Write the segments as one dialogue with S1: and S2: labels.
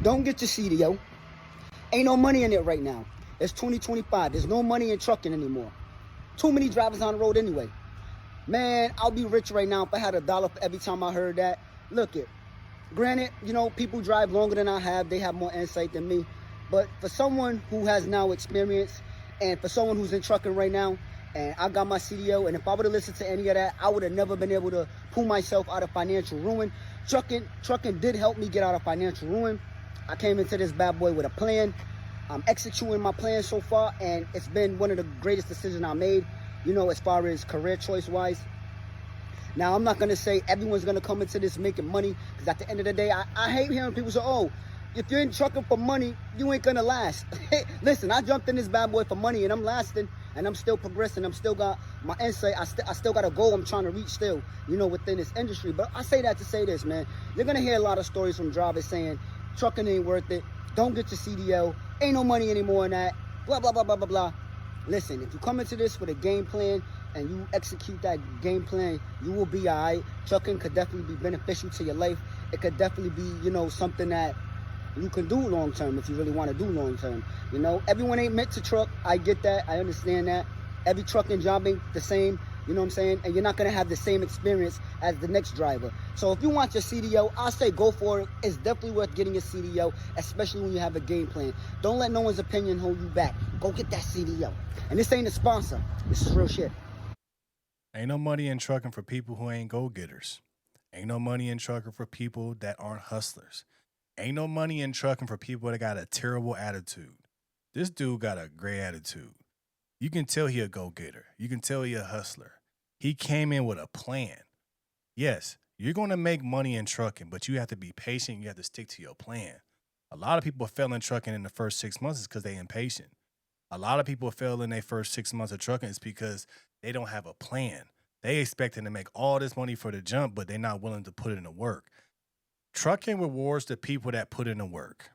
S1: Don't get your CDL. Ain't no money in it right now. It's 2025. There's no money in trucking anymore. Too many drivers on the road anyway. Man, I'll be rich right now if I had $1 for every time I heard that. Look it. Granted, people drive longer than I have. They have more insight than me. But for someone who has now experience, and for someone who's in trucking right now, and I got my CDO, and if I would have listened to any of that, I would have never been able to pull myself out of financial ruin. Trucking did help me get out of financial ruin. I came into this bad boy with a plan. I'm executing my plan so far, and it's been one of the greatest decisions I made, as far as career choice-wise. Now, I'm not going to say everyone's going to come into this making money, because at the end of the day, I hate hearing people say, oh, if you're in trucking for money, you ain't going to last. Listen, I jumped in this bad boy for money, and I'm lasting, and I'm still progressing. I'm still got my insight. I still got a goal I'm trying to reach still, within this industry. But I say that to say this, man. You're going to hear a lot of stories from drivers saying, trucking ain't worth it. Don't get your CDL. Ain't no money anymore in that. Blah, blah, blah, blah, blah, blah. Listen, if you come into this with a game plan and you execute that game plan, you will be all right. Trucking could definitely be beneficial to your life. It could definitely be, something that you can do long term if you really want to do long term. Everyone ain't meant to truck. I get that. I understand that. Every trucking job ain't the same. You know what I'm saying? And you're not going to have the same experience as the next driver. So if you want your CDO, I say go for it. It's definitely worth getting a CDO, especially when you have a game plan. Don't let no one's opinion hold you back. Go get that CDO. And this ain't a sponsor. This is real shit.
S2: Ain't no money in trucking for people who ain't go-getters. Ain't no money in trucking for people that aren't hustlers. Ain't no money in trucking for people that got a terrible attitude. This dude got a great attitude. You can tell he a go-getter. You can tell he a hustler. He came in with a plan. Yes, you're going to make money in trucking, but you have to be patient. You have to stick to your plan. A lot of people fail in trucking in the first 6 months is because they're impatient. A lot of people fail in their first 6 months of trucking is because they don't have a plan. They expecting to make all this money for the jump, but they're not willing to put in the work. Trucking rewards the people that put in the work.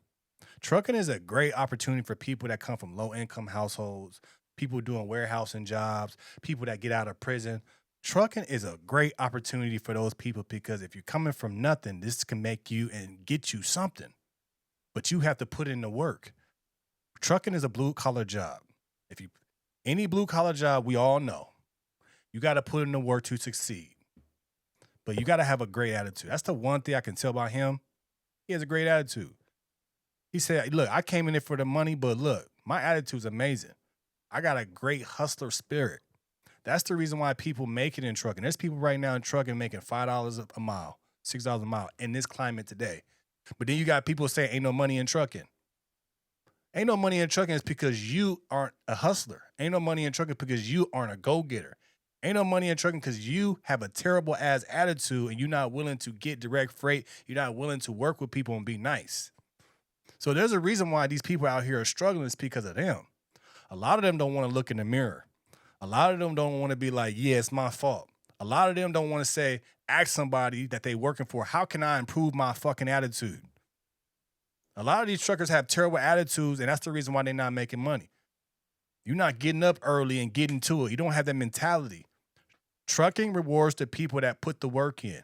S2: Trucking is a great opportunity for people that come from low-income households, people doing warehousing jobs, people that get out of prison. Trucking is a great opportunity for those people because if you're coming from nothing, this can make you and get you something. But you have to put in the work. Trucking is a blue-collar job. Any blue-collar job, we all know, you got to put in the work to succeed. But you got to have a great attitude. That's the one thing I can tell about him. He has a great attitude. He said, look, I came in there for the money, but look, my attitude's amazing. I got a great hustler spirit. That's the reason why people make it in trucking. There's people right now in trucking making $5 a mile, $6 a mile in this climate today. But then you got people saying ain't no money in trucking. Ain't no money in trucking is because you aren't a hustler. Ain't no money in trucking because you aren't a go-getter. Ain't no money in trucking because you have a terrible ass attitude and you're not willing to get direct freight. You're not willing to work with people and be nice. So there's a reason why these people out here are struggling is because of them. A lot of them don't want to look in the mirror. A lot of them don't want to be like, yeah, it's my fault. A lot of them don't want to say, ask somebody that they working for, how can I improve my fucking attitude? A lot of these truckers have terrible attitudes, and that's the reason why they're not making money. You're not getting up early and getting to it. You don't have that mentality. Trucking rewards the people that put the work in.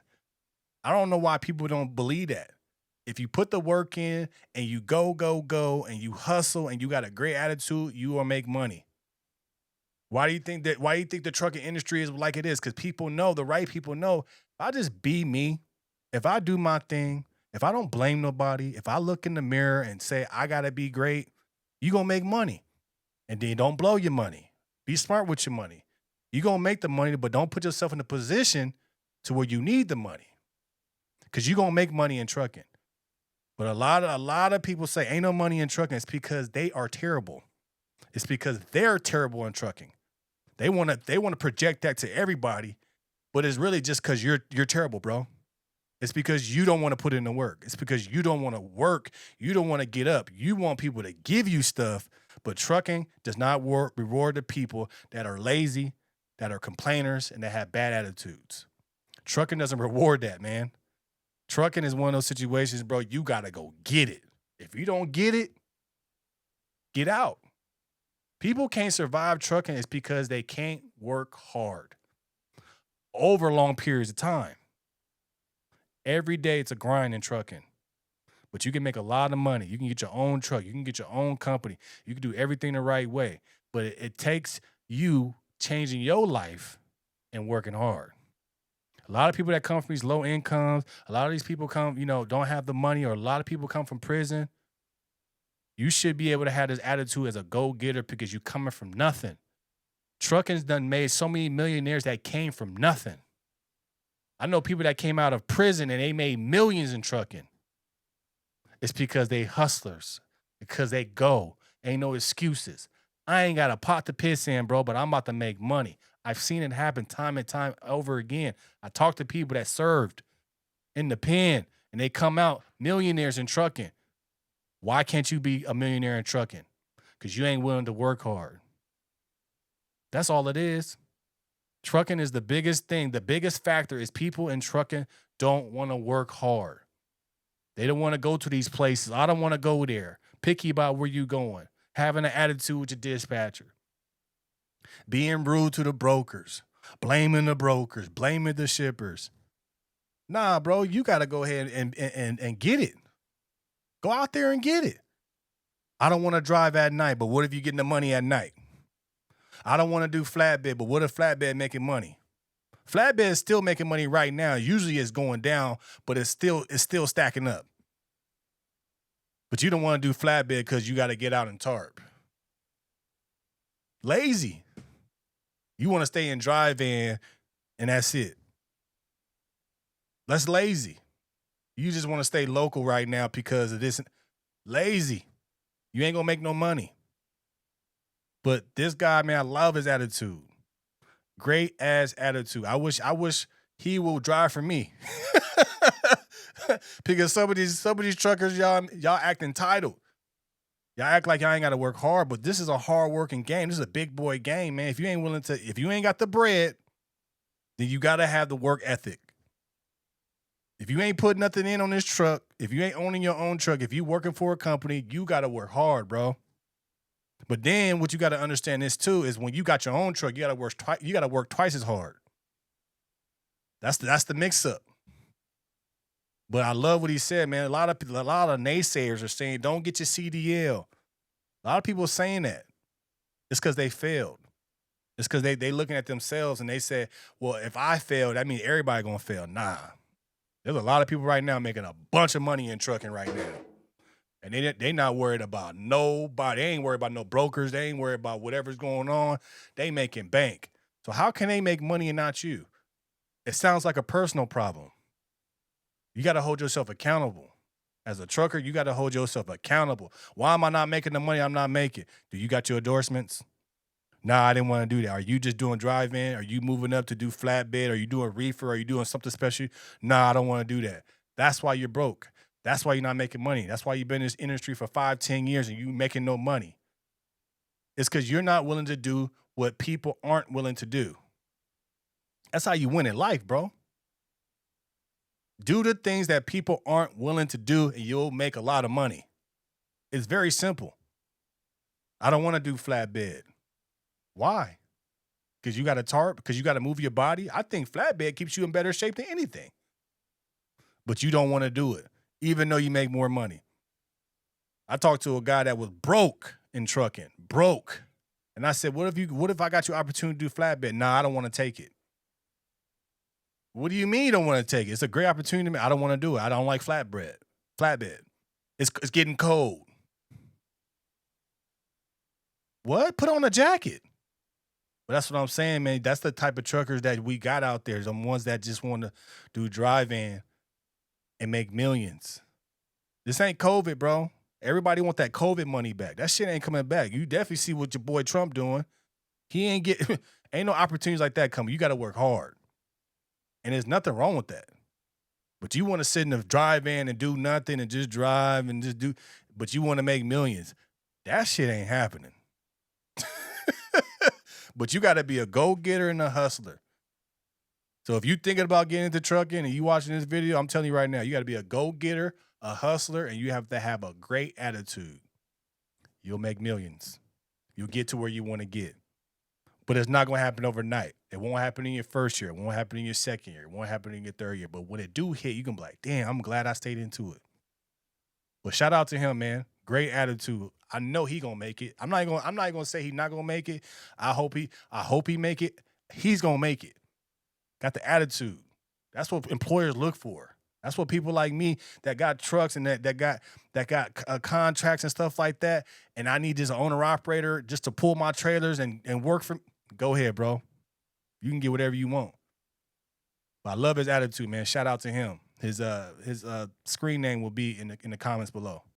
S2: I don't know why people don't believe that. If you put the work in and you go, and you hustle and you got a great attitude, you will make money. Why do you think the trucking industry is like it is? Because people know, the right people know, if I just be me, if I do my thing, if I don't blame nobody, if I look in the mirror and say, I got to be great, you're going to make money. And then don't blow your money. Be smart with your money. You're going to make the money, but don't put yourself in a position to where you need the money. Because you're going to make money in trucking. But a lot of people say ain't no money in trucking. It's because they are terrible. It's because they're terrible in trucking. They want to project that to everybody, but it's really just because you're terrible, bro. It's because you don't want to put in the work. It's because you don't want to work. You don't want to get up. You want people to give you stuff, but trucking does not reward the people that are lazy, that are complainers, and that have bad attitudes. Trucking doesn't reward that, man. Trucking is one of those situations, bro, you got to go get it. If you don't get it, get out. People can't survive trucking is because they can't work hard over long periods of time. Every day it's a grind in trucking. But you can make a lot of money. You can get your own truck. You can get your own company. You can do everything the right way. But it takes you changing your life and working hard. A lot of people that come from these low incomes, a lot of these people come, don't have the money, or a lot of people come from prison. You should be able to have this attitude as a go-getter because you're coming from nothing. Trucking's done made so many millionaires that came from nothing. I know people that came out of prison and they made millions in trucking. It's because they hustlers, because they go. Ain't no excuses. I ain't got a pot to piss in, bro, but I'm about to make money. I've seen it happen time and time over again. I talk to people that served in the pen and they come out millionaires in trucking. Why can't you be a millionaire in trucking? Because you ain't willing to work hard. That's all it is. Trucking is the biggest thing. The biggest factor is people in trucking don't want to work hard. They don't want to go to these places. I don't want to go there. Picky about where you going. Having an attitude with your dispatcher. Being rude to the brokers. Blaming the brokers. Blaming the shippers. Nah, bro, you got to go ahead and get it. Go out there and get it. I don't want to drive at night, but what if you're getting the money at night? I don't want to do flatbed, but what if flatbed making money? Flatbed is still making money right now. Usually it's going down, but it's still stacking up. But you don't want to do flatbed because you got to get out and tarp. Lazy. You want to stay in drive van and that's it. That's lazy. You just want to stay local right now because of this. Lazy. You ain't going to make no money. But this guy, man, I love his attitude. Great ass attitude. I wish he will drive for me. Because some of these truckers, y'all act entitled. Y'all act like y'all ain't got to work hard, but this is a hard working game. This is a big boy game, man. If you ain't got the bread, then you got to have the work ethic. If you ain't putting nothing in on this truck, if you ain't owning your own truck, if you working for a company, you got to work hard, bro. But then what you got to understand this too is when you got your own truck, you got to work twice as hard. That's the mix up. But I love what he said, man. A lot of naysayers are saying, don't get your CDL. A lot of people are saying that. It's because they failed. It's because they looking at themselves and they said, well, if I fail, that means everybody going to fail. Nah. There's a lot of people right now making a bunch of money in trucking right now. And they not worried about nobody. They ain't worried about no brokers. They ain't worried about whatever's going on. They making bank. So how can they make money and not you? It sounds like a personal problem. You got to hold yourself accountable. As a trucker, you got to hold yourself accountable. Why am I not making the money I'm not making? Do you got your endorsements? Nah, I didn't want to do that. Are you just doing drive-in? Are you moving up to do flatbed? Are you doing reefer? Are you doing something special? Nah, I don't want to do that. That's why you're broke. That's why you're not making money. That's why you've been in this industry for 5-10 years and you making no money. It's because you're not willing to do what people aren't willing to do. That's how you win in life, bro. Do the things that people aren't willing to do and you'll make a lot of money. It's very simple. I don't want to do flatbed. Why? Because you got to tarp? Because you got to move your body? I think flatbed keeps you in better shape than anything. But you don't want to do it, even though you make more money. I talked to a guy that was broke in trucking. Broke. And I said, what if I got you opportunity to do flatbed? Nah, I don't want to take it. What do you mean you don't want to take it? It's a great opportunity. I don't want to do it. I don't like flatbed. It's getting cold. What? Put on a jacket. But that's what I'm saying, man. That's the type of truckers that we got out there. Some ones that just want to do drive-in and make millions. This ain't COVID, bro. Everybody want that COVID money back. That shit ain't coming back. You definitely see what your boy Trump doing. He ain't no opportunities like that coming. You got to work hard. And there's nothing wrong with that. But you want to sit in the drive-in and do nothing and just drive and just do, but you want to make millions. That shit ain't happening. But you got to be a go-getter and a hustler. So if you're thinking about getting into trucking and you watching this video, I'm telling you right now, you got to be a go-getter, a hustler, and you have to have a great attitude. You'll make millions. You'll get to where you want to get. But it's not going to happen overnight. It won't happen in your first year. It won't happen in your second year. It won't happen in your third year. But when it do hit, you can be like, damn, I'm glad I stayed into it. But shout out to him, man. Great attitude. I know he gonna make it. I'm not gonna say he's not gonna make it. I hope he make it. He's gonna make it. Got the attitude. That's what employers look for. That's what people like me that got trucks and that got contracts and stuff like that. And I need just an owner operator just to pull my trailers and work for. Go ahead, bro. You can get whatever you want. But I love his attitude, man. Shout out to him. His screen name will be in the comments below.